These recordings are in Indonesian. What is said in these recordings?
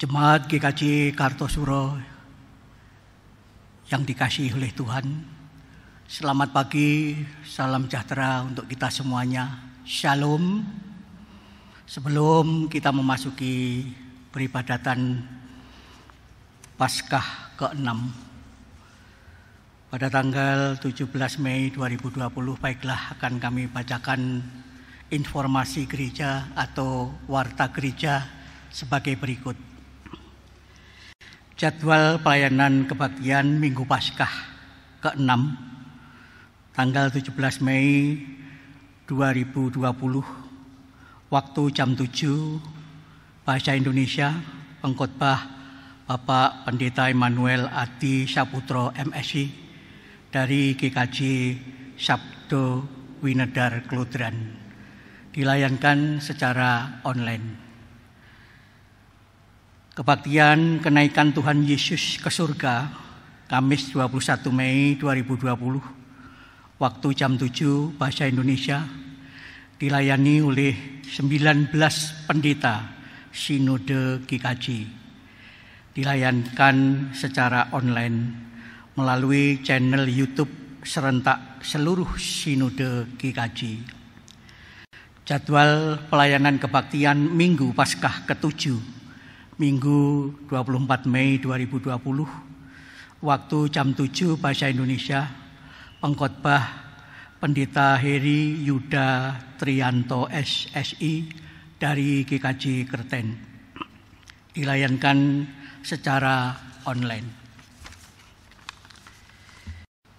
Jemaat GKJ Kartosuro yang dikasihi oleh Tuhan, selamat pagi, salam sejahtera untuk kita semuanya. Shalom. Sebelum kita memasuki peribadatan Paskah ke-6 pada tanggal 17 Mei 2020, baiklah akan kami bacakan informasi gereja atau warta gereja sebagai berikut. Jadwal pelayanan kebaktian Minggu Paskah ke-6 tanggal 17 Mei 2020, waktu jam 7, bahasa Indonesia, pengkhotbah Bapak Pendeta Immanuel Adi Saputro MSI dari GKJ Sabdo Winedar Klodran, dilayankan secara online. Kebaktian kenaikan Tuhan Yesus ke surga Kamis 21 Mei 2020, waktu jam 7, bahasa Indonesia, dilayani oleh 19 pendeta Sinode GKJ. Dilayankan secara online melalui channel YouTube serentak seluruh Sinode GKJ. Jadwal pelayanan kebaktian Minggu Paskah ke-7, Minggu 24 Mei 2020, waktu jam 7, bahasa Indonesia, pengkhotbah Pendeta Heri Yuda Trianto SSI dari GKJ Kerten, dilayankan secara online.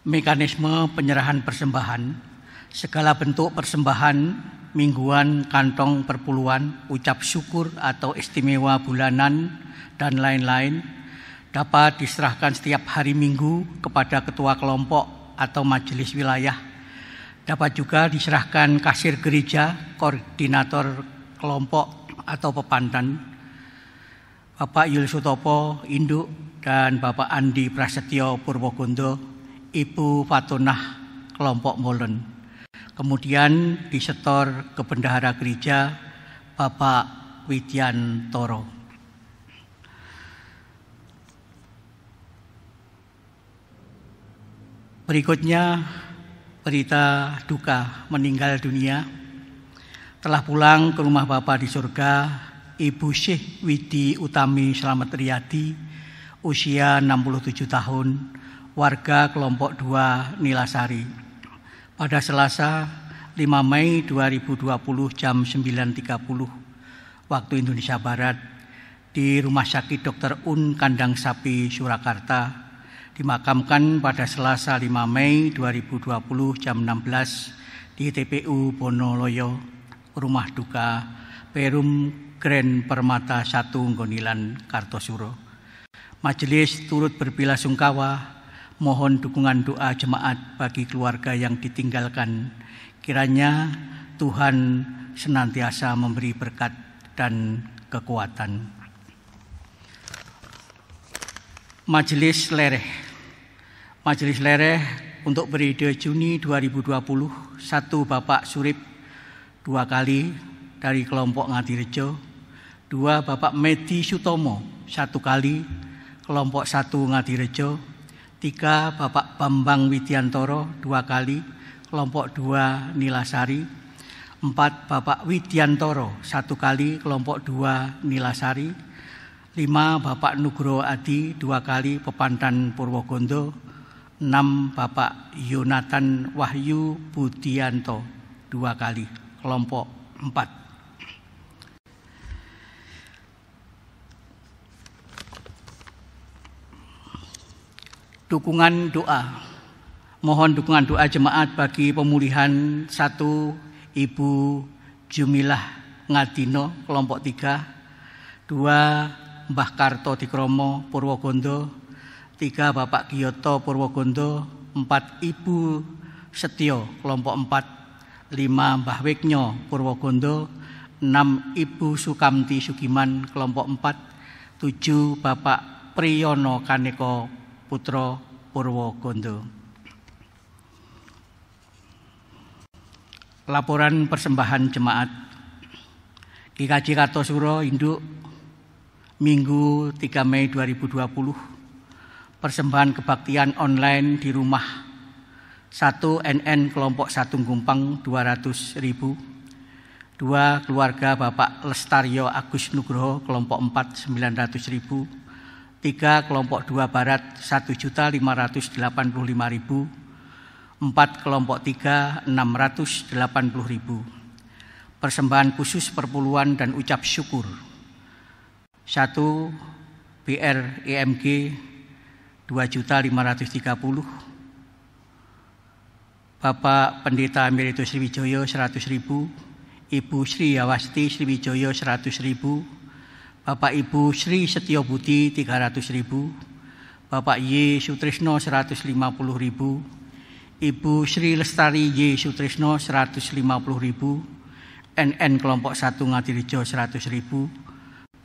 Mekanisme penyerahan persembahan, segala bentuk persembahan mingguan, kantong perpuluhan, ucap syukur atau istimewa bulanan, dan lain-lain dapat diserahkan setiap hari Minggu kepada ketua kelompok atau majelis wilayah. Dapat juga diserahkan kasir gereja, koordinator kelompok atau pepantan, Bapak Yul Sutopo, Induk, dan Bapak Andi Prasetyo Purwogondo, Ibu Fatonah, kelompok Molen. Kemudian disetor ke bendahara gereja, Bapak Widiantoro. Berikutnya, berita duka meninggal dunia. Telah pulang ke rumah Bapa di surga, Ibu Syekh Widi Utami Slamet Riyadi, usia 67 tahun, warga kelompok 2 Nilasari. Pada Selasa 5 Mei 2020 jam 9.30 waktu Indonesia Barat di Rumah Sakit Dr. Un Kandang Sapi Surakarta, dimakamkan pada Selasa 5 Mei 2020 jam 16 di TPU Bonoloyo, Rumah Duka Perum Grand Permata 1 Nggonilan Kartosuro. Majelis turut berbelasungkawa, mohon dukungan doa jemaat bagi keluarga yang ditinggalkan. Kiranya Tuhan senantiasa memberi berkat dan kekuatan. Majelis Lereh. Majelis Lereh untuk periode Juni 2020, 1 Bapak Surip 2 kali dari kelompok Ngadirejo, 2 Bapak Medi Sutomo 1 kali kelompok 1 Ngadirejo, 3 Bapak Bambang Widiantoro 2 kali kelompok 2 Nilasari, 4 Bapak Widiantoro 1 kali kelompok 2 Nilasari, 5 Bapak Nugro Adi 2 kali Pepantan Purwogondo, 6 Bapak Yonatan Wahyu Budianto 2 kali kelompok 4. Dukungan doa. Mohon dukungan doa jemaat bagi pemulihan 1 Ibu Jumilah Ngadino kelompok 3, 2 Mbah Karto Dikromo Purwogondo, 3 Bapak Giyoto Purwogondo, 4 Ibu Setio kelompok 4, 5 Mbah Weknyo Purwogondo, 6 Ibu Sukamti Sugiman kelompok 4, 7 Bapak Priyono Kaneko Putro Purwogondo. Laporan persembahan jemaat. GKJ Kartosuro Induk Minggu 3 Mei 2020, persembahan kebaktian online di rumah 1 NN kelompok 1 Gumpang 200.000. 2 keluarga Bapak Lestario Agus Nugroho kelompok 4 900.000. 3 kelompok 2 Barat 1.585.000. 4 kelompok 3 680.000. Persembahan khusus perpuluhan dan ucap syukur 1 BREMG 2.530.000. Bapak Pendeta Emeritus Sriwijoyo 100.000. Ibu Sri Yawasti Sriwijoyo 100.000. Bapak Ibu Sri Setiobudi 300.000. Bapak Y Sutrisno 150.000. Ibu Sri Lestari Y Sutrisno 150.000. NN kelompok 1 Ngadirejo 100.000.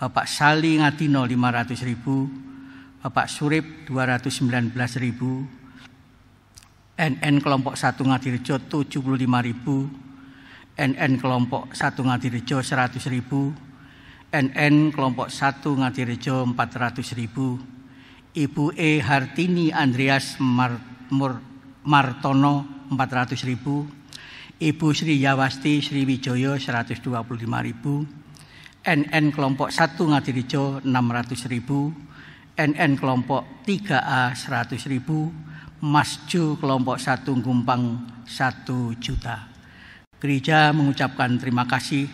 Bapak Sali Ngadino 500.000. Bapak Surip 219.000. NN kelompok 1 Ngadirejo 75.000. NN kelompok 1 Ngadirejo 100.000. NN kelompok 1 Ngadirejo 400.000. Ibu E Hartini Andreas Martono 400.000. Ibu Sri Yawasti Sriwijoyo 125.000. NN kelompok 1 Ngadirejo 600.000. NN kelompok 3A 100.000. Masju kelompok 1 Gumpang 1 juta. Gereja mengucapkan terima kasih.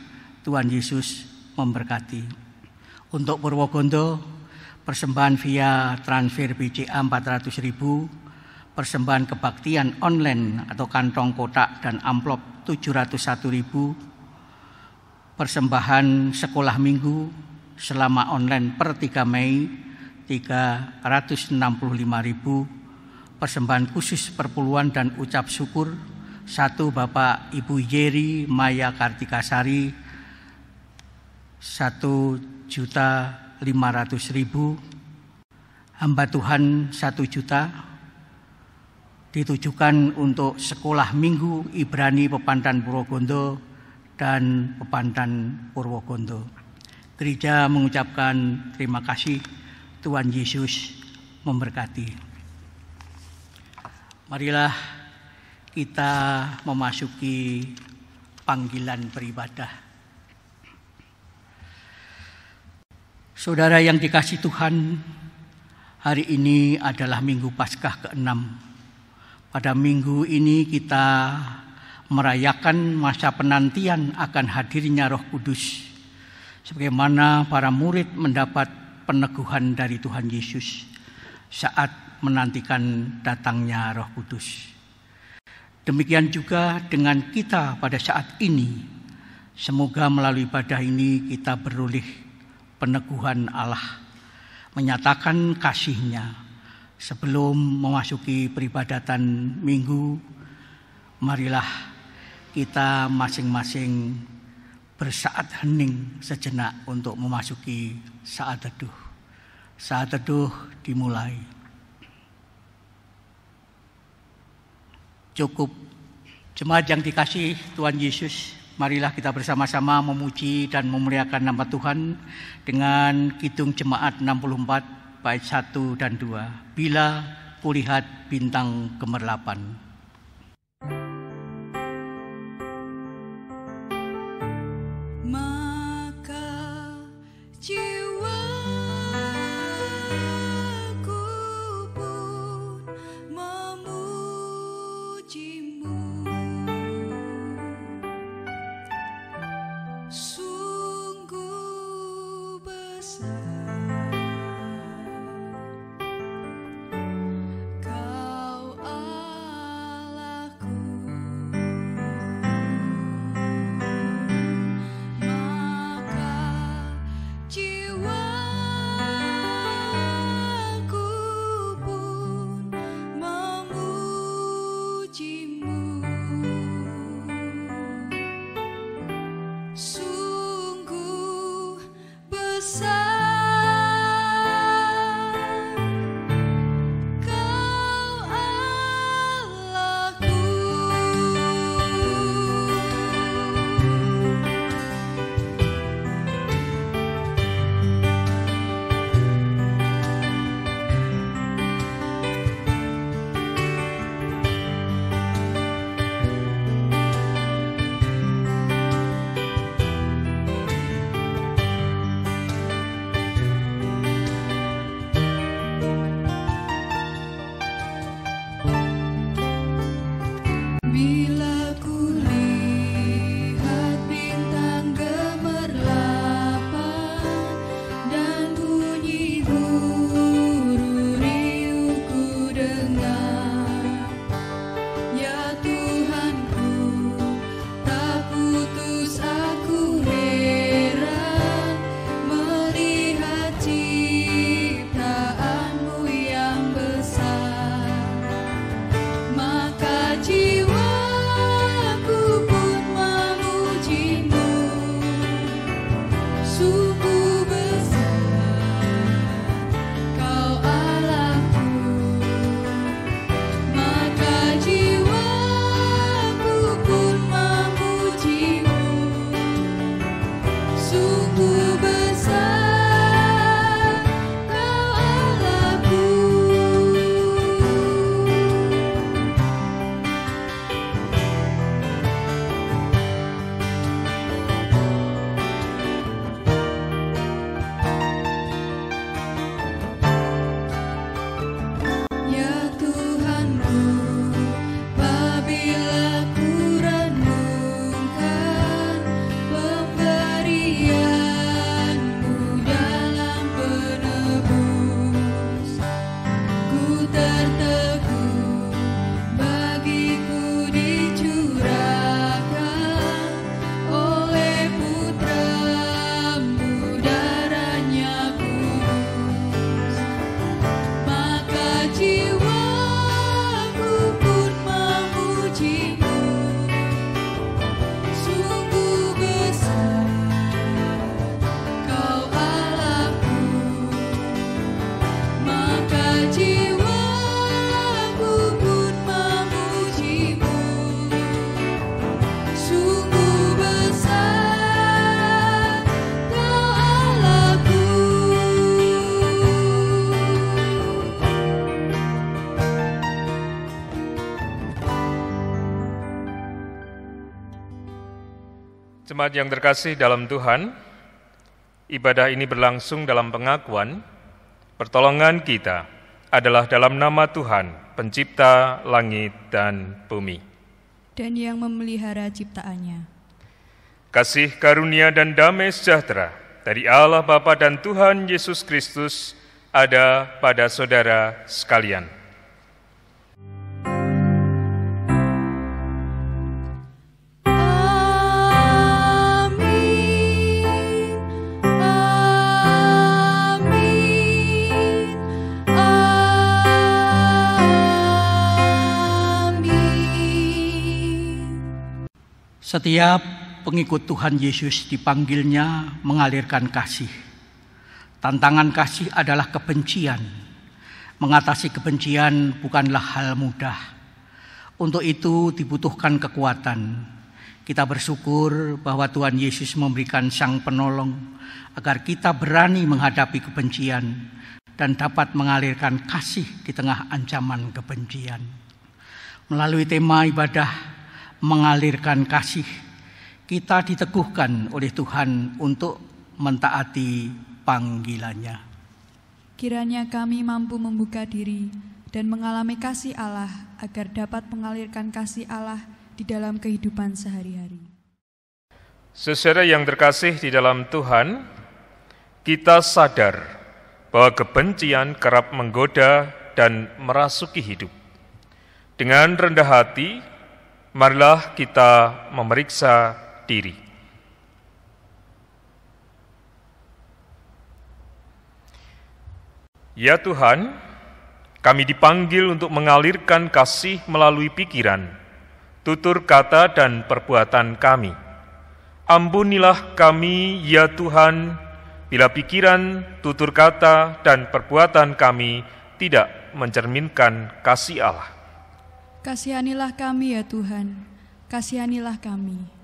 Tuhan Yesus memberkati. Untuk Purwogondo, persembahan via transfer BCA 400.000, persembahan kebaktian online atau kantong kotak dan amplop 701.000, persembahan sekolah minggu selama online per 3 Mei 365.000, persembahan khusus perpuluhan dan ucap syukur 1 Bapak Ibu Yeri Maya Kartikasari 1.500.000, hamba Tuhan 1 juta ditujukan untuk sekolah minggu Ibrani Pepandan Purwogondo dan Pepandan Purwogondo. Gereja mengucapkan terima kasih. Tuhan Yesus memberkati. Marilah kita memasuki panggilan beribadah. Saudara yang dikasihi Tuhan, hari ini adalah Minggu Paskah ke-6. Pada minggu ini kita merayakan masa penantian akan hadirnya Roh Kudus. Sebagaimana para murid mendapat peneguhan dari Tuhan Yesus saat menantikan datangnya Roh Kudus. Demikian juga dengan kita pada saat ini. Semoga melalui ibadah ini kita beroleh peneguhan Allah, menyatakan kasih-Nya. Sebelum memasuki peribadatan minggu, marilah kita masing-masing bersaat hening sejenak untuk memasuki saat teduh. Saat teduh dimulai. Cukup. Jemaat yang dikasihi Tuhan Yesus, marilah kita bersama-sama memuji dan memuliakan nama Tuhan dengan kidung jemaat 64 bait 1 dan 2. Bila kulihat bintang gemerlapan. Kau Jemaat yang terkasih dalam Tuhan, ibadah ini berlangsung dalam pengakuan, pertolongan kita adalah dalam nama Tuhan, pencipta langit dan bumi, dan yang memelihara ciptaannya. Kasih karunia dan damai sejahtera dari Allah Bapa dan Tuhan Yesus Kristus ada pada saudara sekalian. Setiap pengikut Tuhan Yesus dipanggilnya mengalirkan kasih. Tantangan kasih adalah kebencian. Mengatasi kebencian bukanlah hal mudah. Untuk itu dibutuhkan kekuatan. Kita bersyukur bahwa Tuhan Yesus memberikan Sang Penolong agar kita berani menghadapi kebencian dan dapat mengalirkan kasih di tengah ancaman kebencian. Melalui tema ibadah mengalirkan kasih, kita diteguhkan oleh Tuhan untuk mentaati panggilannya. Kiranya kami mampu membuka diri dan mengalami kasih Allah agar dapat mengalirkan kasih Allah di dalam kehidupan sehari-hari. Saudara yang terkasih di dalam Tuhan, kita sadar bahwa kebencian kerap menggoda dan merasuki hidup. Dengan rendah hati, marilah kita memeriksa diri. Ya Tuhan, kami dipanggil untuk mengalirkan kasih melalui pikiran, tutur kata, dan perbuatan kami. Ampunilah kami, ya Tuhan, bila pikiran, tutur kata, dan perbuatan kami tidak mencerminkan kasih Allah. Kasihanilah kami ya Tuhan, kasihanilah kami.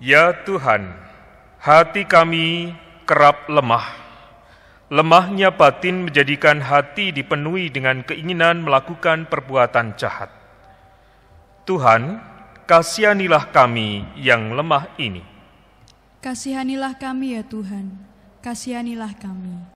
Ya Tuhan, hati kami kerap lemah. Lemahnya batin menjadikan hati dipenuhi dengan keinginan melakukan perbuatan jahat. Tuhan, kasihanilah kami yang lemah ini. Kasihanilah kami ya Tuhan, kasihanilah kami.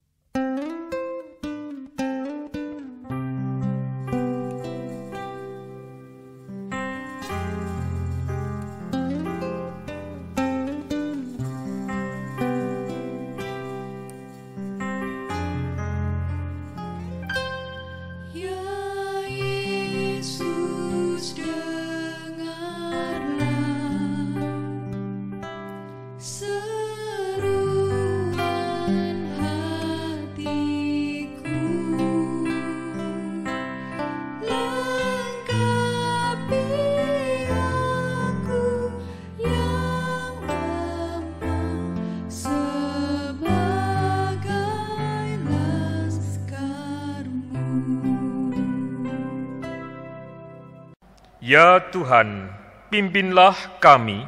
Ya Tuhan, pimpinlah kami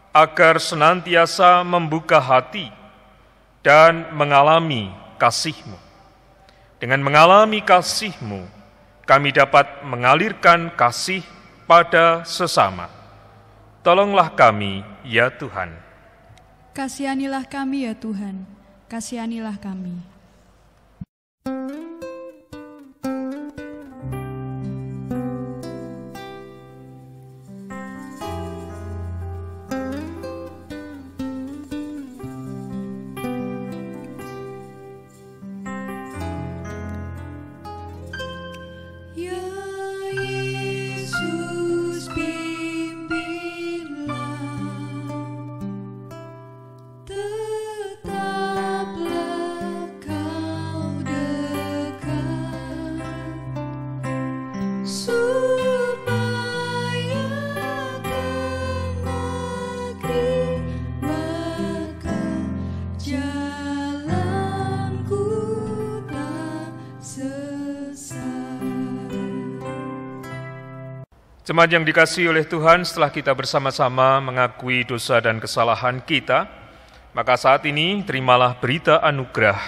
agar senantiasa membuka hati dan mengalami kasih-Mu. Dengan mengalami kasih-Mu, kami dapat mengalirkan kasih pada sesama. Tolonglah kami, ya Tuhan. Kasihanilah kami ya Tuhan, kasihanilah kami. Jemaat yang dikasihi oleh Tuhan, setelah kita bersama-sama mengakui dosa dan kesalahan kita, maka saat ini terimalah berita anugerah.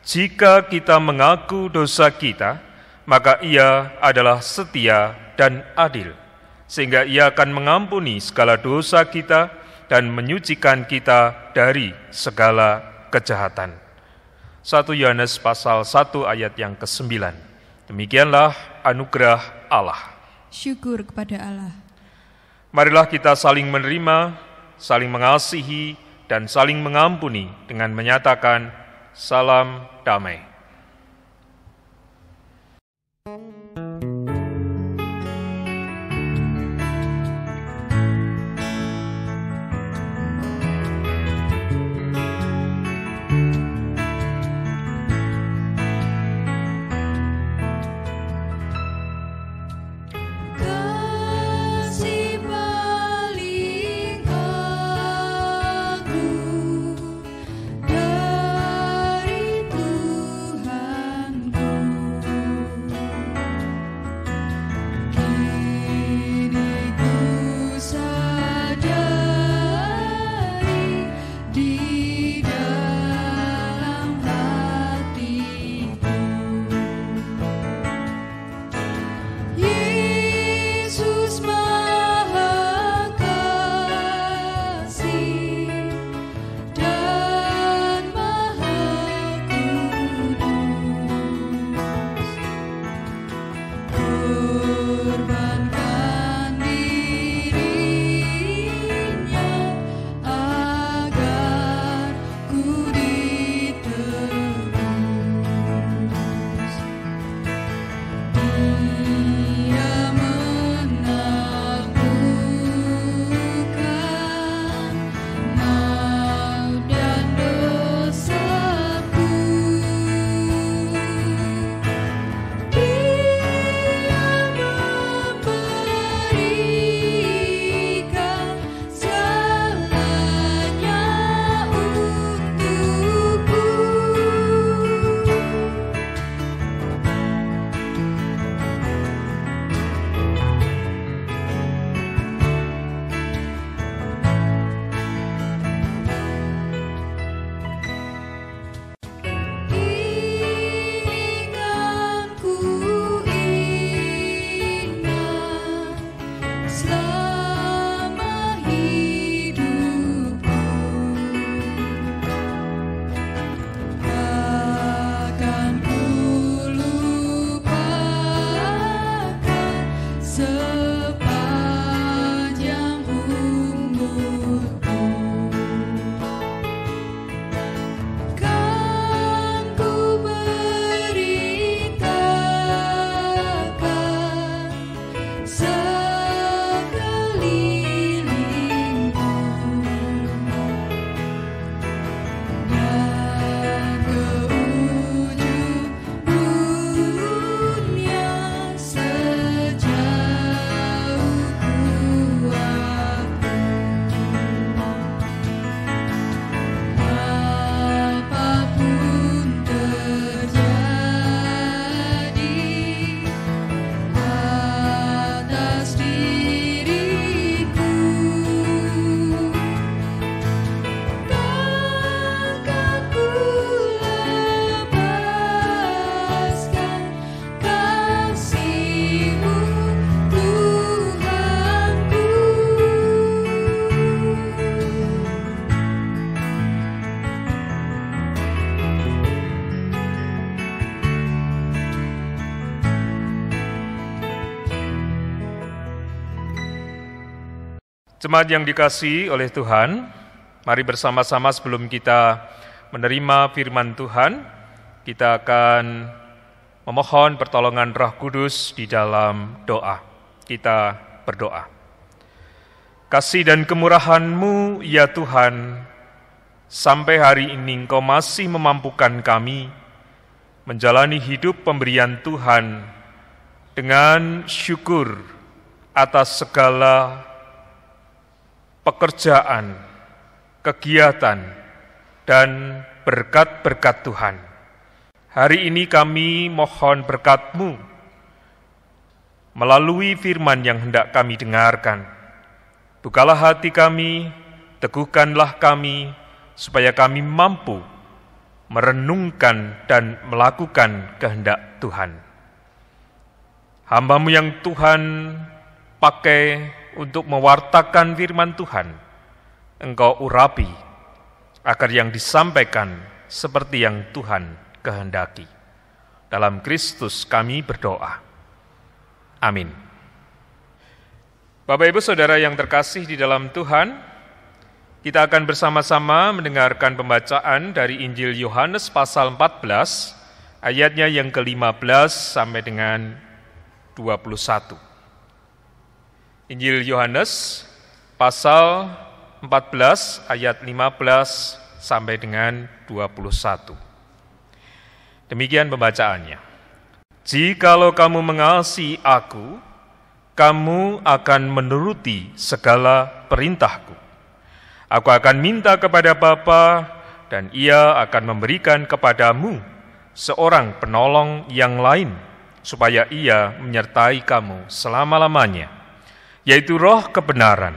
Jika kita mengaku dosa kita, maka Ia adalah setia dan adil, sehingga Ia akan mengampuni segala dosa kita dan menyucikan kita dari segala kejahatan. 1 Yohanes pasal 1 ayat yang ke-9. Demikianlah anugerah Allah. Syukur kepada Allah. Marilah kita saling menerima, saling mengasihi, dan saling mengampuni dengan menyatakan salam damai. Jemaat yang dikasihi oleh Tuhan, mari bersama-sama sebelum kita menerima firman Tuhan, kita akan memohon pertolongan Roh Kudus di dalam doa. Kita berdoa. Kasih dan kemurahan-Mu, ya Tuhan, sampai hari ini Engkau masih memampukan kami menjalani hidup pemberian Tuhan dengan syukur atas segala pekerjaan, kegiatan, dan berkat-berkat Tuhan. Hari ini kami mohon berkat-Mu melalui firman yang hendak kami dengarkan. Bukalah hati kami, teguhkanlah kami, supaya kami mampu merenungkan dan melakukan kehendak Tuhan. Hamba-Mu yang Tuhan pakai untuk mewartakan firman Tuhan, Engkau urapi, agar yang disampaikan seperti yang Tuhan kehendaki. Dalam Kristus kami berdoa. Amin. Bapak Ibu Saudara yang terkasih di dalam Tuhan, kita akan bersama-sama mendengarkan pembacaan dari Injil Yohanes pasal 14, ayatnya yang ke-15 sampai dengan 21. Injil Yohanes pasal 14 ayat 15 sampai dengan 21. Demikian pembacaannya. Jikalau kamu mengasihi aku, kamu akan menuruti segala perintahku. Aku akan minta kepada Bapa, dan Ia akan memberikan kepadamu seorang penolong yang lain, supaya Ia menyertai kamu selama-lamanya, yaitu Roh kebenaran.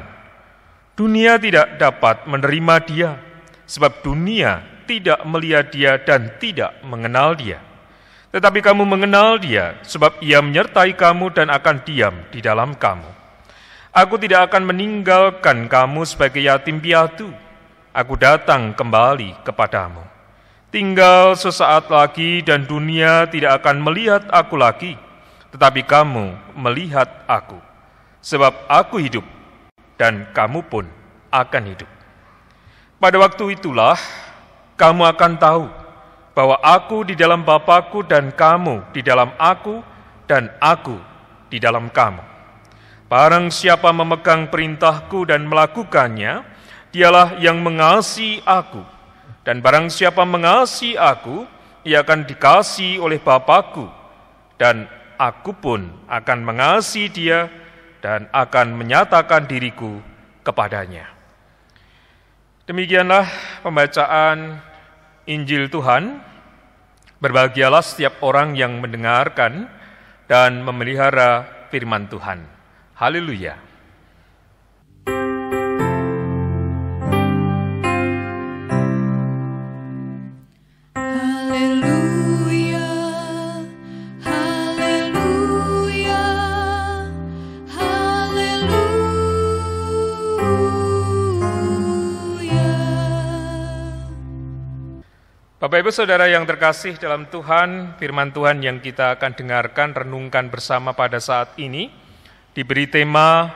Dunia tidak dapat menerima Dia, sebab dunia tidak melihat Dia dan tidak mengenal Dia. Tetapi kamu mengenal Dia, sebab Ia menyertai kamu dan akan diam di dalam kamu. Aku tidak akan meninggalkan kamu sebagai yatim piatu. Aku datang kembali kepadamu. Tinggal sesaat lagi dan dunia tidak akan melihat aku lagi, tetapi kamu melihat aku. Sebab aku hidup dan kamu pun akan hidup. Pada waktu itulah kamu akan tahu bahwa aku di dalam Bapa-Ku dan kamu di dalam aku dan aku di dalam kamu. Barang siapa memegang perintah-Ku dan melakukannya, dialah yang mengasihi aku. Dan barang siapa mengasihi aku, ia akan dikasihi oleh Bapa-Ku, dan aku pun akan mengasihi dia dan akan menyatakan diriku kepadanya. Demikianlah pembacaan Injil Tuhan. Berbahagialah setiap orang yang mendengarkan dan memelihara firman Tuhan. Haleluya. Bapak Ibu Saudara yang terkasih dalam Tuhan, firman Tuhan yang kita akan dengarkan, renungkan bersama pada saat ini, diberi tema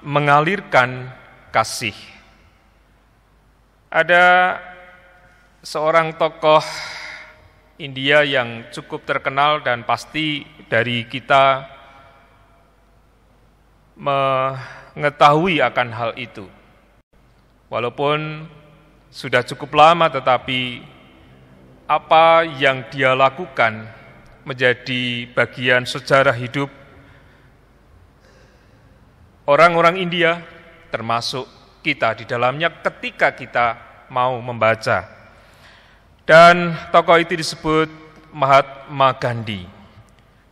mengalirkan kasih. Ada seorang tokoh India yang cukup terkenal dan pasti dari kita mengetahui akan hal itu. Walaupun sudah cukup lama, tetapi apa yang dia lakukan menjadi bagian sejarah hidup orang-orang India, termasuk kita di dalamnya ketika kita mau membaca. Dan tokoh itu disebut Mahatma Gandhi.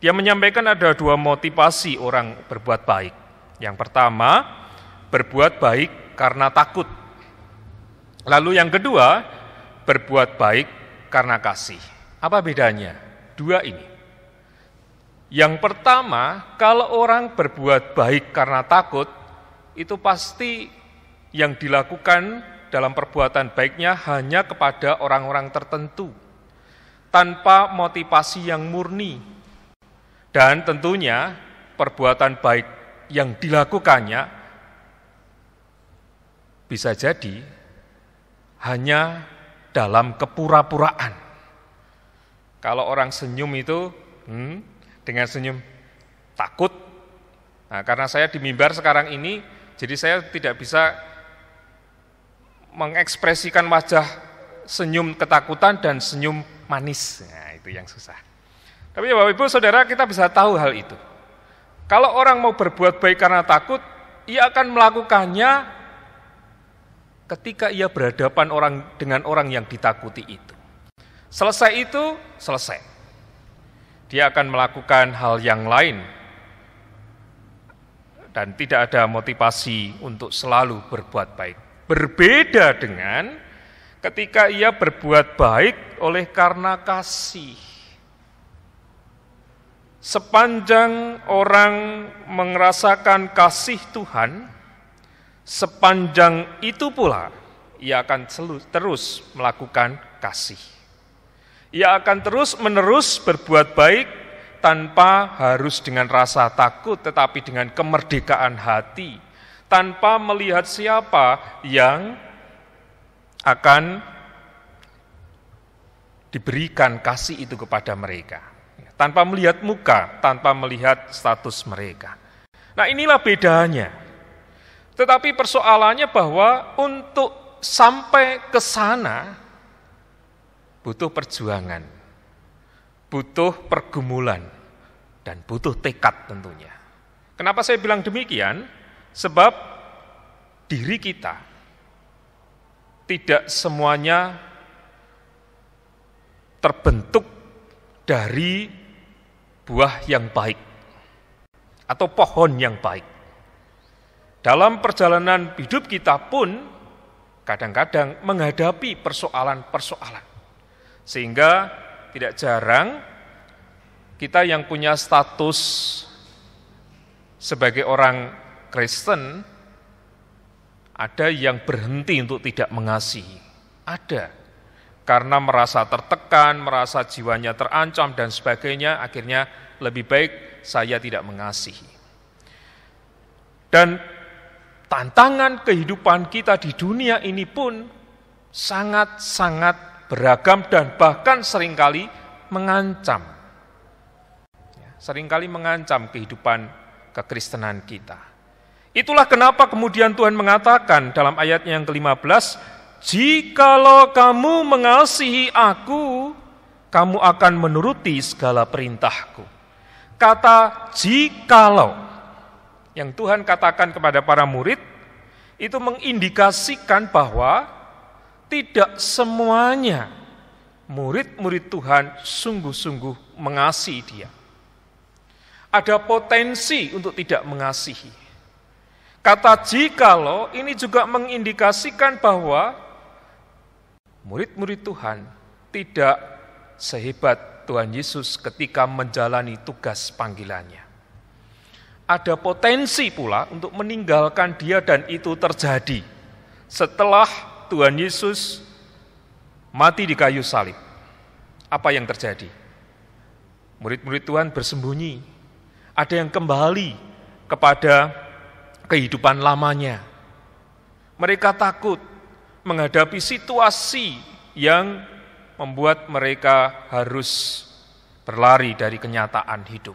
Dia menyampaikan ada dua motivasi orang berbuat baik. Yang pertama, berbuat baik karena takut. Lalu yang kedua, berbuat baik karena kasih. Apa bedanya? Dua ini. Yang pertama, kalau orang berbuat baik karena takut, itu pasti yang dilakukan dalam perbuatan baiknya hanya kepada orang-orang tertentu, tanpa motivasi yang murni. Dan tentunya perbuatan baik yang dilakukannya bisa jadi hanya dalam kepura-puraan. Kalau orang senyum itu dengan senyum takut. Nah, karena saya di mimbar sekarang ini, jadi saya tidak bisa mengekspresikan wajah senyum ketakutan dan senyum manis. Nah, itu yang susah. Tapi ya Bapak Ibu Saudara, kita bisa tahu hal itu. Kalau orang mau berbuat baik karena takut, ia akan melakukannya ketika ia berhadapan dengan orang yang ditakuti itu. Selesai itu, selesai. Dia akan melakukan hal yang lain dan tidak ada motivasi untuk selalu berbuat baik. Berbeda dengan ketika ia berbuat baik oleh karena kasih. Sepanjang orang merasakan kasih Tuhan, sepanjang itu pula ia akan terus melakukan kasih. Ia akan terus-menerus berbuat baik tanpa harus dengan rasa takut, tetapi dengan kemerdekaan hati, tanpa melihat siapa yang akan diberikan kasih itu kepada mereka. Tanpa melihat muka, tanpa melihat status mereka. Nah, inilah bedanya. Tetapi persoalannya bahwa untuk sampai ke sana butuh perjuangan, butuh pergumulan, dan butuh tekad tentunya. Kenapa saya bilang demikian? Sebab diri kita tidak semuanya terbentuk dari buah yang baik atau pohon yang baik. Dalam perjalanan hidup kita pun kadang-kadang menghadapi persoalan-persoalan. Sehingga tidak jarang kita yang punya status sebagai orang Kristen, ada yang berhenti untuk tidak mengasihi. Ada. Karena merasa tertekan, merasa jiwanya terancam dan sebagainya, akhirnya lebih baik saya tidak mengasihi. Dan tantangan kehidupan kita di dunia ini pun sangat-sangat beragam dan bahkan seringkali mengancam. Seringkali mengancam kehidupan kekristenan kita. Itulah kenapa kemudian Tuhan mengatakan dalam ayatnya yang ke-15, jikalau kamu mengasihi aku, kamu akan menuruti segala perintahku. Kata jikalau yang Tuhan katakan kepada para murid, itu mengindikasikan bahwa tidak semuanya murid-murid Tuhan sungguh-sungguh mengasihi Dia. Ada potensi untuk tidak mengasihi. Kata jikalau ini juga mengindikasikan bahwa murid-murid Tuhan tidak sehebat Tuhan Yesus ketika menjalani tugas panggilannya. Ada potensi pula untuk meninggalkan Dia dan itu terjadi setelah Tuhan Yesus mati di kayu salib. Apa yang terjadi? Murid-murid Tuhan bersembunyi. Ada yang kembali kepada kehidupan lamanya. Mereka takut menghadapi situasi yang membuat mereka harus berlari dari kenyataan hidup.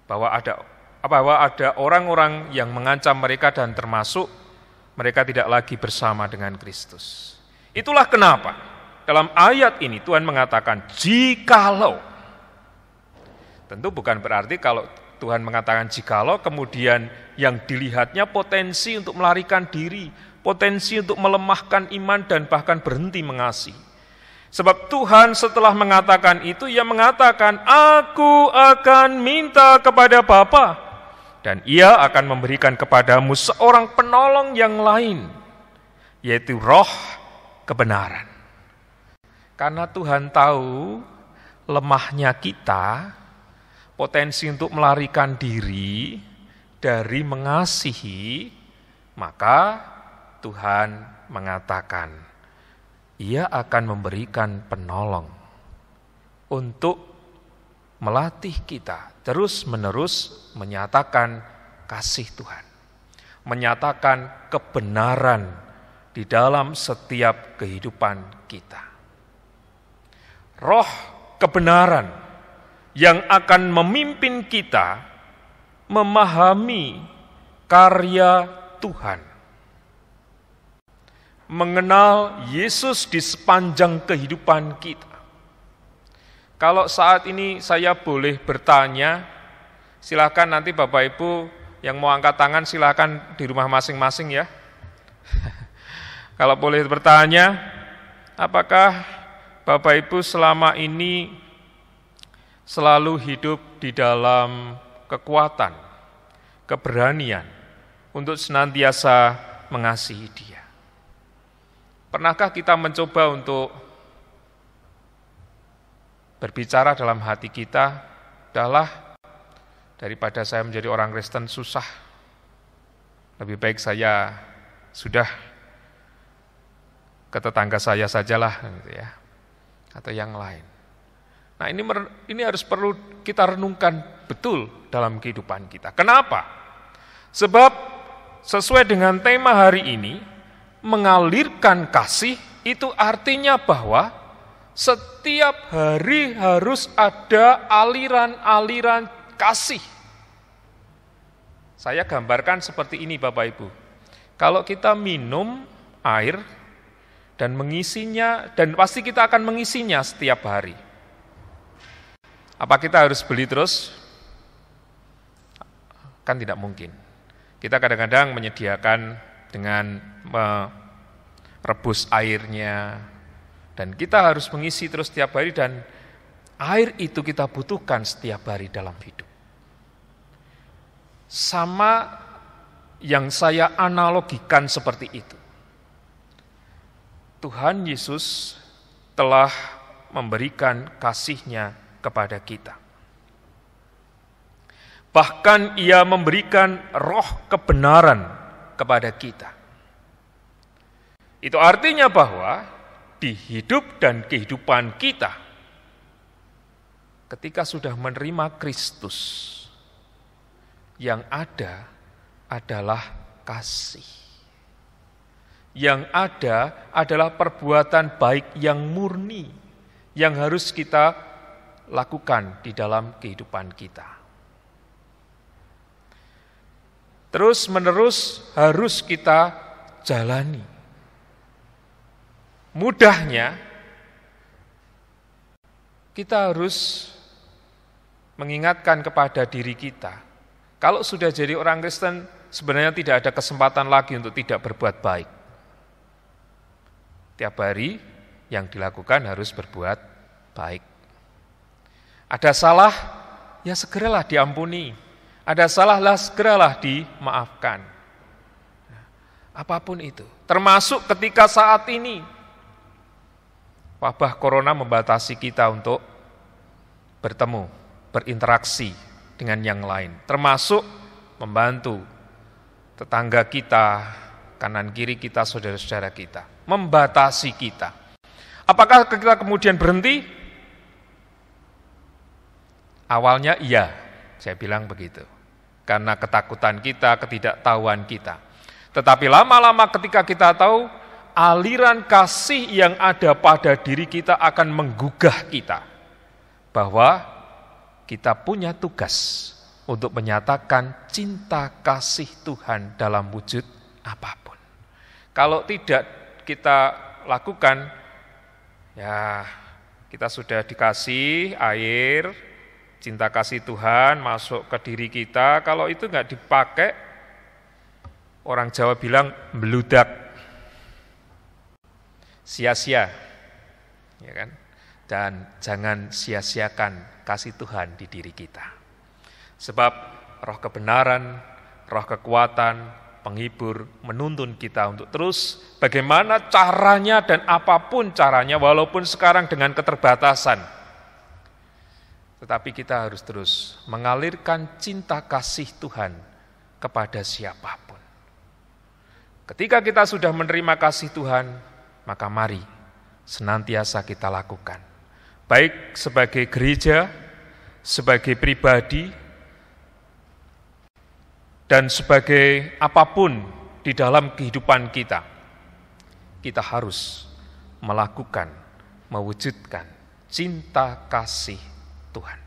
Bahwa ada orang-orang yang mengancam mereka dan termasuk mereka tidak lagi bersama dengan Kristus. Itulah kenapa dalam ayat ini Tuhan mengatakan jikalau. Tentu bukan berarti kalau Tuhan mengatakan jikalau kemudian yang dilihatnya potensi untuk melarikan diri, potensi untuk melemahkan iman dan bahkan berhenti mengasihi. Sebab Tuhan setelah mengatakan itu, Ia mengatakan, aku akan minta kepada Bapa dan Ia akan memberikan kepadamu seorang penolong yang lain, yaitu Roh kebenaran. Karena Tuhan tahu lemahnya kita, potensi untuk melarikan diri dari mengasihi, maka Tuhan mengatakan, Ia akan memberikan penolong untuk melatih kita terus-menerus menyatakan kasih Tuhan, menyatakan kebenaran di dalam setiap kehidupan kita. Roh kebenaran yang akan memimpin kita memahami karya Tuhan, mengenal Yesus di sepanjang kehidupan kita. Kalau saat ini saya boleh bertanya, Silakan nanti Bapak Ibu yang mau angkat tangan silakan di rumah masing-masing ya. Kalau boleh bertanya, apakah Bapak Ibu selama ini selalu hidup di dalam kekuatan, keberanian untuk senantiasa mengasihi Dia? Pernahkah kita mencoba untuk berbicara dalam hati kita, udahlah, daripada saya menjadi orang Kristen susah, lebih baik saya sudah ke tetangga saya sajalah, gitu ya, atau yang lain. Nah ini harus perlu kita renungkan betul dalam kehidupan kita. Kenapa? Sebab sesuai dengan tema hari ini, mengalirkan kasih itu artinya bahwa setiap hari harus ada aliran-aliran kasih. Saya gambarkan seperti ini Bapak Ibu. Kalau kita minum air dan mengisinya, dan pasti kita akan mengisinya setiap hari. Apa kita harus beli terus? Kan tidak mungkin. Kita kadang-kadang menyediakan dengan merebus airnya, dan kita harus mengisi terus setiap hari, dan air itu kita butuhkan setiap hari dalam hidup. Sama yang saya analogikan seperti itu. Tuhan Yesus telah memberikan kasih-Nya kepada kita. Bahkan Ia memberikan roh kebenaran kepada kita. Itu artinya bahwa di hidup dan kehidupan kita, ketika sudah menerima Kristus, yang ada adalah kasih. Yang ada adalah perbuatan baik yang murni, yang harus kita lakukan di dalam kehidupan kita. Terus menerus harus kita jalani. Mudahnya, kita harus mengingatkan kepada diri kita, kalau sudah jadi orang Kristen, sebenarnya tidak ada kesempatan lagi untuk tidak berbuat baik. Tiap hari yang dilakukan harus berbuat baik. Ada salah, ya segeralah diampuni. Ada salah, segeralah dimaafkan. Apapun itu, termasuk ketika saat ini, wabah corona membatasi kita untuk bertemu, berinteraksi dengan yang lain, termasuk membantu tetangga kita, kanan kiri kita, saudara-saudara kita, membatasi kita. Apakah kita kemudian berhenti? Awalnya iya, saya bilang begitu, karena ketakutan kita, ketidaktahuan kita. Tetapi lama-lama ketika kita tahu, aliran kasih yang ada pada diri kita akan menggugah kita, bahwa kita punya tugas untuk menyatakan cinta kasih Tuhan dalam wujud apapun. Kalau tidak kita lakukan, ya kita sudah dikasih air, cinta kasih Tuhan masuk ke diri kita, kalau itu nggak dipakai, orang Jawa bilang meludak, sia-sia, ya kan? Dan jangan sia-siakan kasih Tuhan di diri kita. Sebab roh kebenaran, roh kekuatan, penghibur menuntun kita untuk terus bagaimana caranya dan apapun caranya, walaupun sekarang dengan keterbatasan. Tetapi kita harus terus mengalirkan cinta kasih Tuhan kepada siapapun. Ketika kita sudah menerima kasih Tuhan, maka mari senantiasa kita lakukan. Baik sebagai gereja, sebagai pribadi, dan sebagai apapun di dalam kehidupan kita, kita harus melakukan, mewujudkan cinta kasih Tuhan.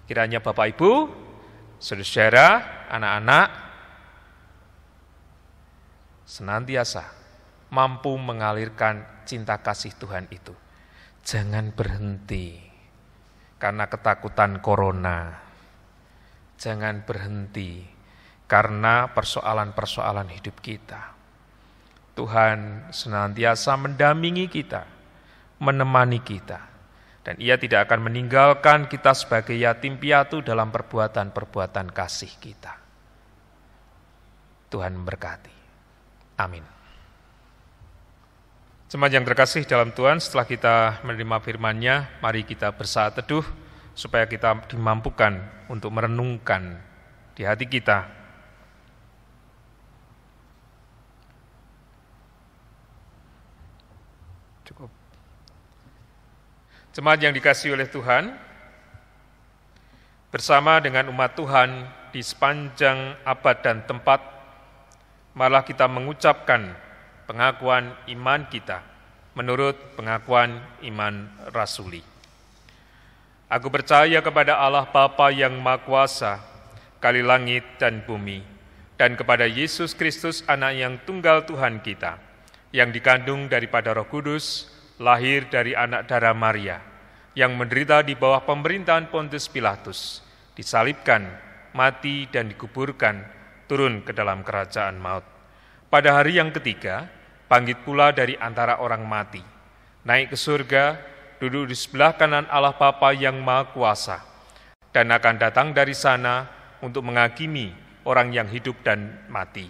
Kiranya Bapak Ibu, saudara-saudara, anak-anak, senantiasa mampu mengalirkan cinta kasih Tuhan itu. Jangan berhenti karena ketakutan corona. jangan berhenti karena persoalan-persoalan hidup kita. Tuhan senantiasa mendampingi kita, menemani kita, dan Ia tidak akan meninggalkan kita sebagai yatim piatu dalam perbuatan-perbuatan kasih kita. Tuhan memberkati. Amin. Jemaat yang terkasih dalam Tuhan, setelah kita menerima firman-Nya, mari kita bersaat teduh supaya kita dimampukan untuk merenungkan di hati kita. Cukup. Jemaat yang dikasihi oleh Tuhan, bersama dengan umat Tuhan di sepanjang abad dan tempat, malah kita mengucapkan pengakuan iman kita menurut pengakuan iman rasuli. Aku percaya kepada Allah Bapa yang Maha Kuasa, kali langit dan bumi, dan kepada Yesus Kristus, Anak yang tunggal Tuhan kita, yang dikandung daripada Roh Kudus, lahir dari anak darah Maria, yang menderita di bawah pemerintahan Pontius Pilatus, disalibkan, mati dan dikuburkan, turun ke dalam kerajaan maut. Pada hari yang ketiga, bangkit pula dari antara orang mati, naik ke surga, duduk di sebelah kanan Allah Bapa yang Maha Kuasa, dan akan datang dari sana untuk menghakimi orang yang hidup dan mati.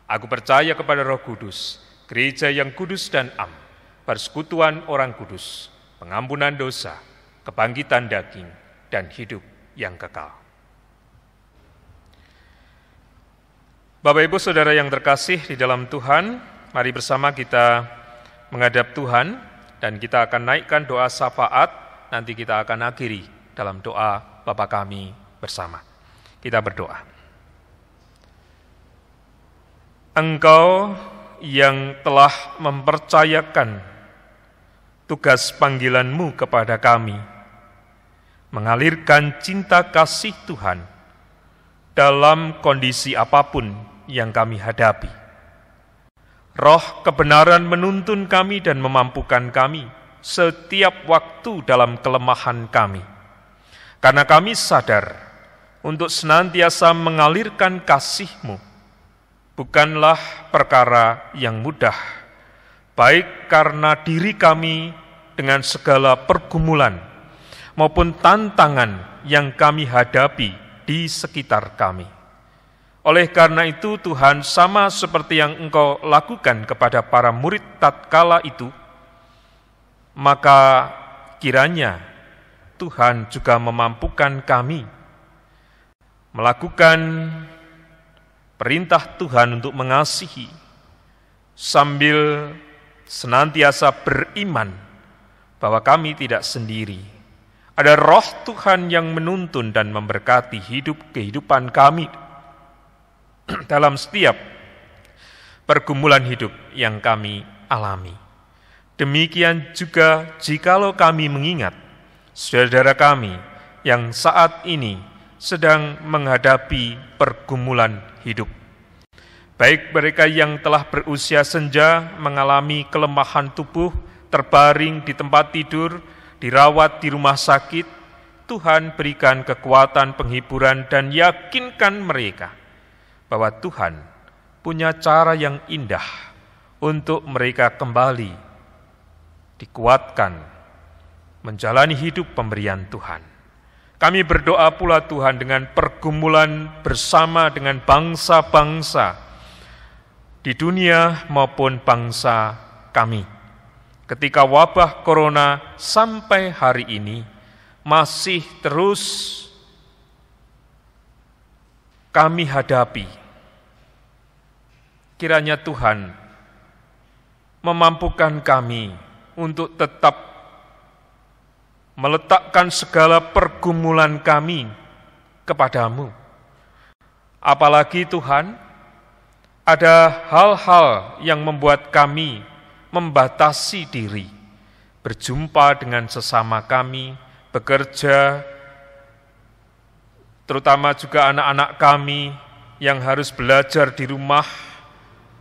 Aku percaya kepada Roh Kudus, gereja yang kudus dan am, persekutuan orang kudus, pengampunan dosa, kebangkitan daging, dan hidup yang kekal. Bapak Ibu Saudara yang terkasih di dalam Tuhan, mari bersama kita menghadap Tuhan dan kita akan naikkan doa syafaat, nanti kita akan akhiri dalam doa Bapa kami bersama. Kita berdoa. Engkau yang telah mempercayakan tugas panggilan-Mu kepada kami, mengalirkan cinta kasih Tuhan dalam kondisi apapun yang kami hadapi. Roh kebenaran menuntun kami dan memampukan kami setiap waktu dalam kelemahan kami. Karena kami sadar untuk senantiasa mengalirkan kasih-Mu bukanlah perkara yang mudah, baik karena diri kami dengan segala pergumulan maupun tantangan yang kami hadapi di sekitar kami. Oleh karena itu Tuhan, sama seperti yang Engkau lakukan kepada para murid tatkala itu, maka kiranya Tuhan juga memampukan kami melakukan perintah Tuhan untuk mengasihi sambil senantiasa beriman bahwa kami tidak sendiri. Ada Roh Tuhan yang menuntun dan memberkati kehidupan kami dalam setiap pergumulan hidup yang kami alami. Demikian juga jikalau kami mengingat saudara kami yang saat ini sedang menghadapi pergumulan hidup. Baik mereka yang telah berusia senja mengalami kelemahan tubuh, terbaring di tempat tidur, dirawat di rumah sakit, Tuhan berikan kekuatan, penghiburan, dan yakinkan mereka bahwa Tuhan punya cara yang indah untuk mereka kembali dikuatkan menjalani hidup pemberian Tuhan. Kami berdoa pula Tuhan dengan pergumulan bersama dengan bangsa-bangsa di dunia maupun bangsa kami. Ketika wabah corona sampai hari ini masih terus kami hadapi, kiranya Tuhan memampukan kami untuk tetap meletakkan segala pergumulan kami kepadamu. Apalagi Tuhan, ada hal-hal yang membuat kami membatasi diri, berjumpa dengan sesama kami, bekerja, terutama juga anak-anak kami yang harus belajar di rumah.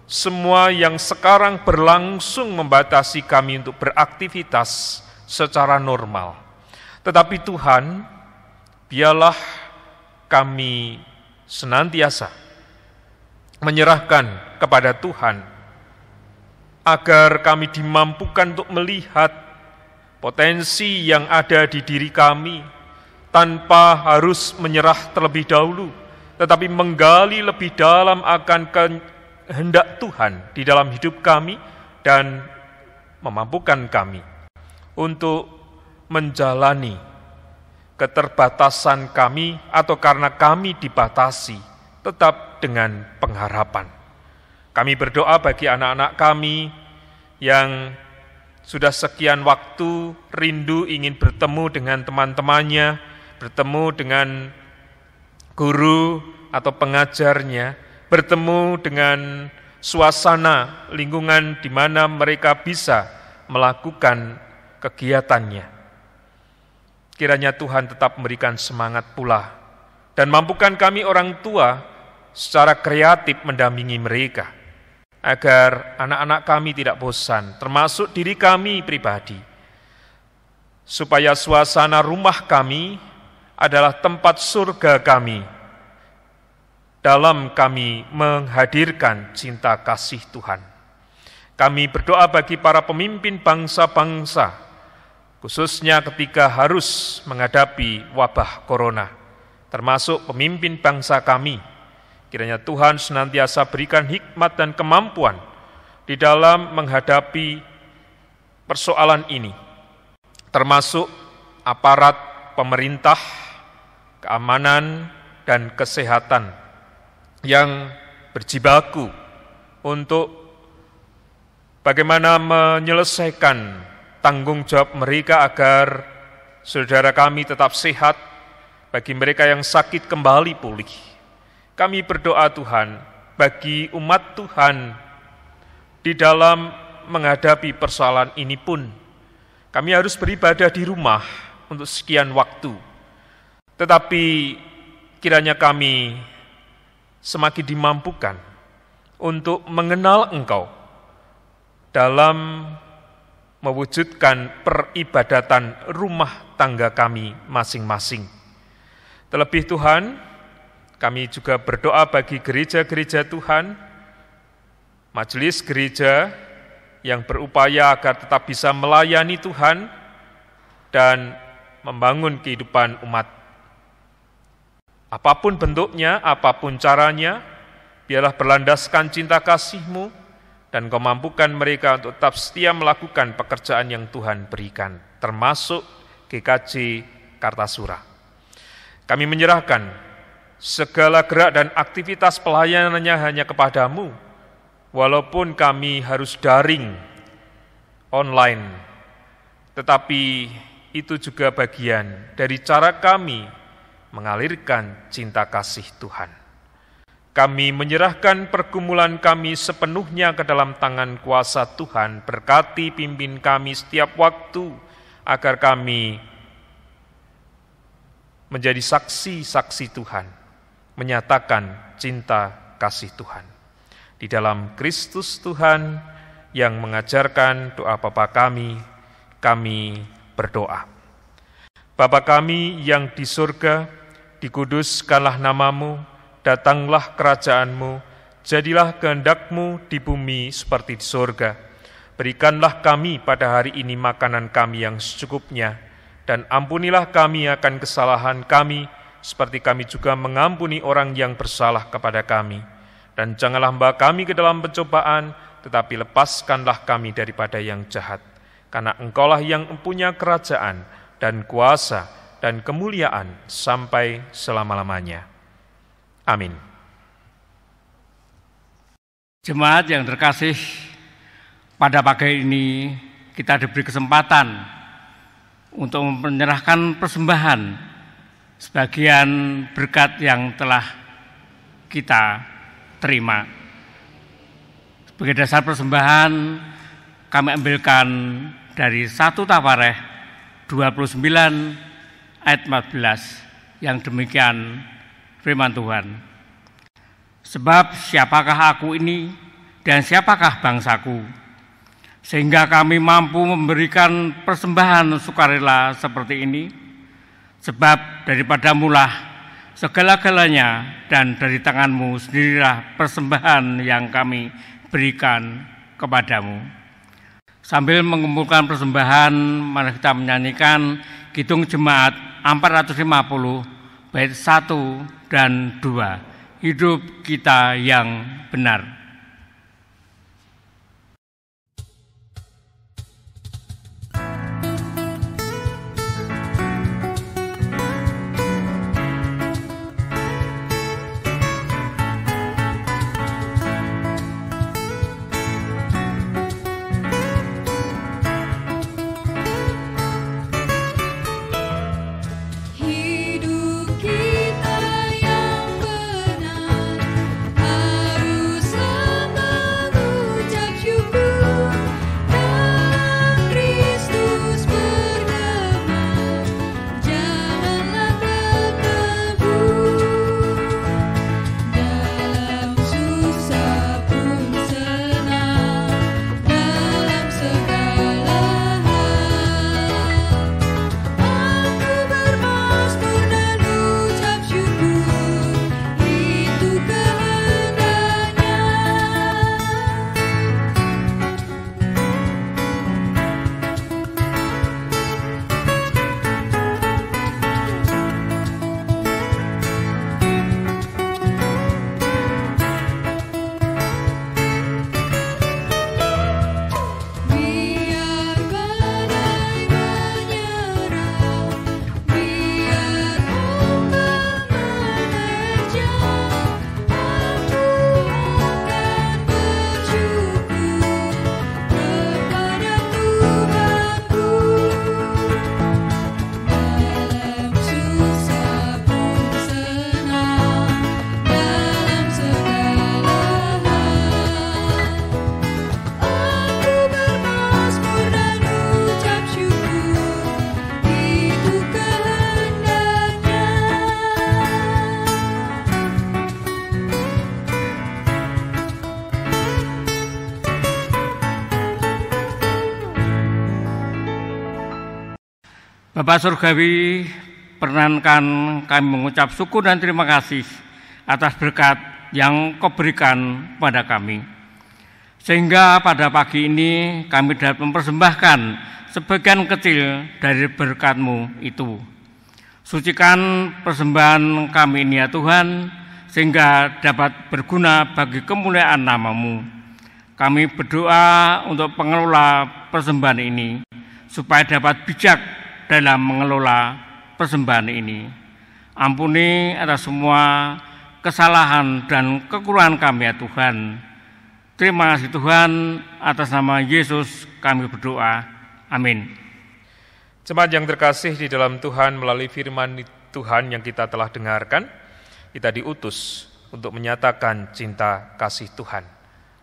Semua yang sekarang berlangsung membatasi kami untuk beraktivitas secara normal. Tetapi Tuhan, biarlah kami senantiasa menyerahkan kepada Tuhan, agar kami dimampukan untuk melihat potensi yang ada di diri kami tanpa harus menyerah terlebih dahulu, tetapi menggali lebih dalam akan kehendak Tuhan di dalam hidup kami dan memampukan kami untuk menjalani keterbatasan kami atau karena kami dibatasi, tetap dengan pengharapan. Kami berdoa bagi anak-anak kami yang sudah sekian waktu rindu ingin bertemu dengan teman-temannya, bertemu dengan guru atau pengajarnya, bertemu dengan suasana lingkungan di mana mereka bisa melakukan kegiatannya. Kiranya Tuhan tetap memberikan semangat pula dan mampukan kami orang tua secara kreatif mendampingi mereka, agar anak-anak kami tidak bosan, termasuk diri kami pribadi, supaya suasana rumah kami adalah tempat surga kami dalam kami menghadirkan cinta kasih Tuhan. Kami berdoa bagi para pemimpin bangsa-bangsa, khususnya ketika harus menghadapi wabah corona, termasuk pemimpin bangsa kami. Kiranya Tuhan senantiasa berikan hikmat dan kemampuan di dalam menghadapi persoalan ini, termasuk aparat pemerintah, keamanan, dan kesehatan yang berjibaku untuk bagaimana menyelesaikan tanggung jawab mereka agar saudara kami tetap sehat, bagi mereka yang sakit kembali pulih. Kami berdoa Tuhan bagi umat Tuhan di dalam menghadapi persoalan ini pun. Kami harus beribadah di rumah untuk sekian waktu. Tetapi kiranya kami semakin dimampukan untuk mengenal Engkau dalam mewujudkan peribadatan rumah tangga kami masing-masing. Terlebih Tuhan, kami juga berdoa bagi gereja-gereja Tuhan, majelis gereja yang berupaya agar tetap bisa melayani Tuhan dan membangun kehidupan umat. Apapun bentuknya, apapun caranya, biarlah berlandaskan cinta kasih-Mu dan Kau mampukan mereka untuk tetap setia melakukan pekerjaan yang Tuhan berikan, termasuk GKJ Kartasura. Kami menyerahkan segala gerak dan aktivitas pelayanannya hanya kepada-Mu, walaupun kami harus daring, online, tetapi itu juga bagian dari cara kami mengalirkan cinta kasih Tuhan. Kami menyerahkan pergumulan kami sepenuhnya ke dalam tangan kuasa Tuhan. Berkati pimpin kami setiap waktu, agar kami menjadi saksi-saksi Tuhan, menyatakan cinta kasih Tuhan. Di dalam Kristus Tuhan yang mengajarkan doa Bapa kami berdoa. Bapa kami yang di surga, dikuduskanlah nama-Mu, datanglah kerajaan-Mu, jadilah kehendak-Mu di bumi seperti di surga. Berikanlah kami pada hari ini makanan kami yang secukupnya, dan ampunilah kami akan kesalahan kami, seperti kami juga mengampuni orang yang bersalah kepada kami. Dan janganlah membawa kami ke dalam pencobaan, tetapi lepaskanlah kami daripada yang jahat. Karena Engkaulah yang mempunyai kerajaan dan kuasa dan kemuliaan sampai selama-lamanya. Amin. Jemaat yang terkasih, pada pagi ini kita diberi kesempatan untuk menyerahkan persembahan sebagian berkat yang telah kita terima. Sebagai dasar persembahan kami ambilkan dari 1 Tawarikh 29 ayat 14 yang demikian firman Tuhan. Sebab siapakah aku ini dan siapakah bangsaku, sehingga kami mampu memberikan persembahan sukarela seperti ini? Sebab daripada mulah segala-galanya, dan dari tangan-Mu sendirilah persembahan yang kami berikan kepadamu. Sambil mengumpulkan persembahan, mari kita menyanyikan Kidung Jemaat 450 bait 1 dan 2, Hidup Kita yang Benar. Bapak Surgawi, perkenankan kami mengucap syukur dan terima kasih atas berkat yang Kau berikan pada kami. Sehingga pada pagi ini kami dapat mempersembahkan sebagian kecil dari berkat-Mu itu. Sucikan persembahan kami ini ya Tuhan, sehingga dapat berguna bagi kemuliaan nama-Mu. Kami berdoa untuk pengelola persembahan ini, supaya dapat bijak dalam mengelola persembahan ini. Ampuni atas semua kesalahan dan kekurangan kami ya Tuhan. Terima kasih Tuhan, atas nama Yesus kami berdoa. Amin. Jemaat yang terkasih di dalam Tuhan, melalui firman Tuhan yang kita telah dengarkan, kita diutus untuk menyatakan cinta kasih Tuhan.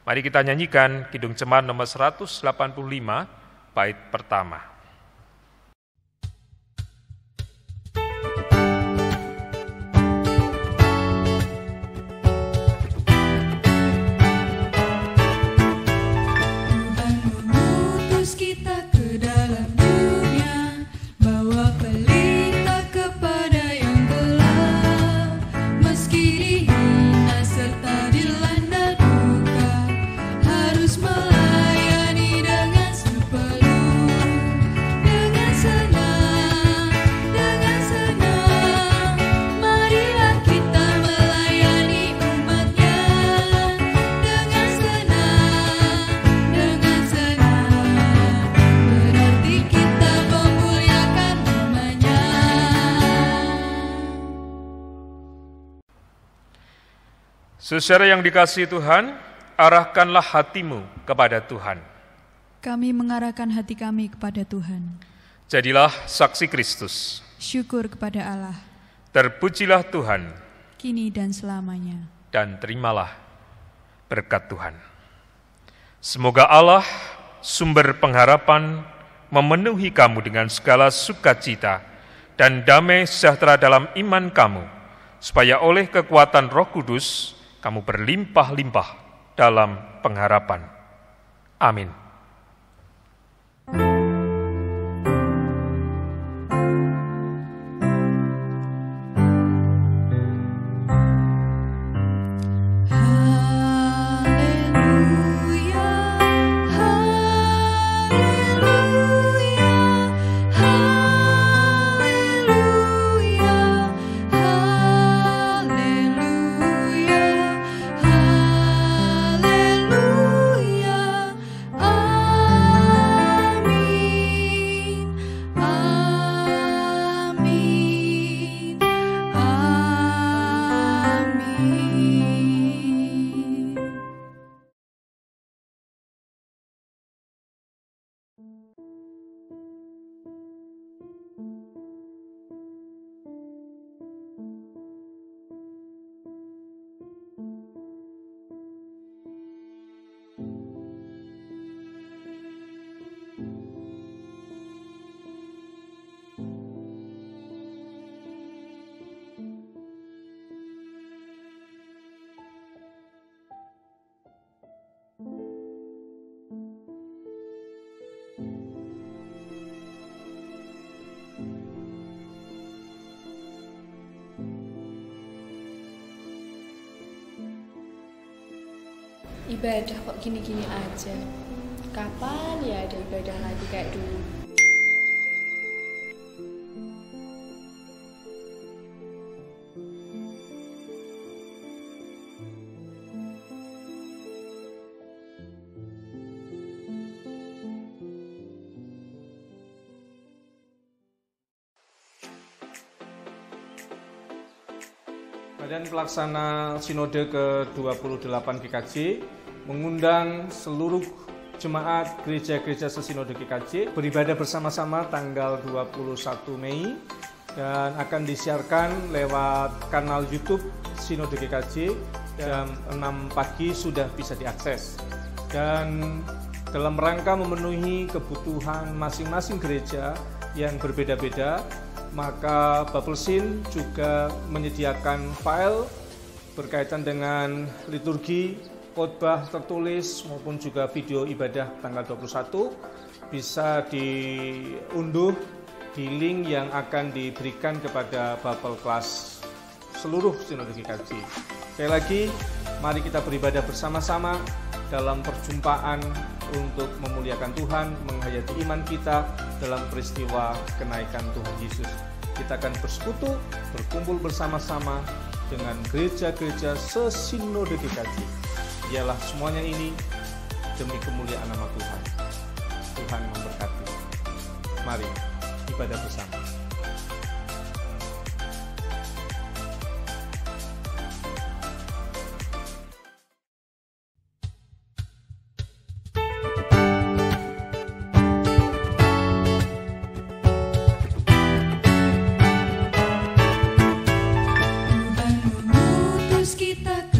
Mari kita nyanyikan Kidung Jemaat nomor 185 bait pertama. Saudara yang dikasihi Tuhan, arahkanlah hatimu kepada Tuhan. Kami mengarahkan hati kami kepada Tuhan. Jadilah saksi Kristus. Syukur kepada Allah. Terpujilah Tuhan. Kini dan selamanya. Dan terimalah berkat Tuhan. Semoga Allah, sumber pengharapan, memenuhi kamu dengan segala sukacita dan damai sejahtera dalam iman kamu, supaya oleh kekuatan Roh Kudus, kamu berlimpah-limpah dalam pengharapan. Amin. Ibadah kok gini-gini aja. Kapan ya ada ibadah lagi kayak dulu? Badan Pelaksana Sinode ke-28 GKJ mengundang seluruh jemaat gereja-gereja sesinode GKJ beribadah bersama-sama tanggal 21 Mei dan akan disiarkan lewat kanal YouTube Sinode GKJ jam 6 pagi sudah bisa diakses. Dan dalam rangka memenuhi kebutuhan masing-masing gereja yang berbeda-beda, maka Bapelsin juga menyediakan file berkaitan dengan liturgi, khotbah tertulis maupun juga video ibadah tanggal 21 bisa diunduh di link yang akan diberikan kepada Bapel kelas seluruh Sinode GKJ. Sekali lagi, mari kita beribadah bersama-sama dalam perjumpaan untuk memuliakan Tuhan, menghayati iman kita dalam peristiwa kenaikan Tuhan Yesus. Kita akan bersekutu, berkumpul bersama-sama dengan gereja-gereja sesinode GKJ. Ialah semuanya ini demi kemuliaan nama Tuhan. Tuhan memberkati. Mari ibadah bersama. Tuhan mengutus kita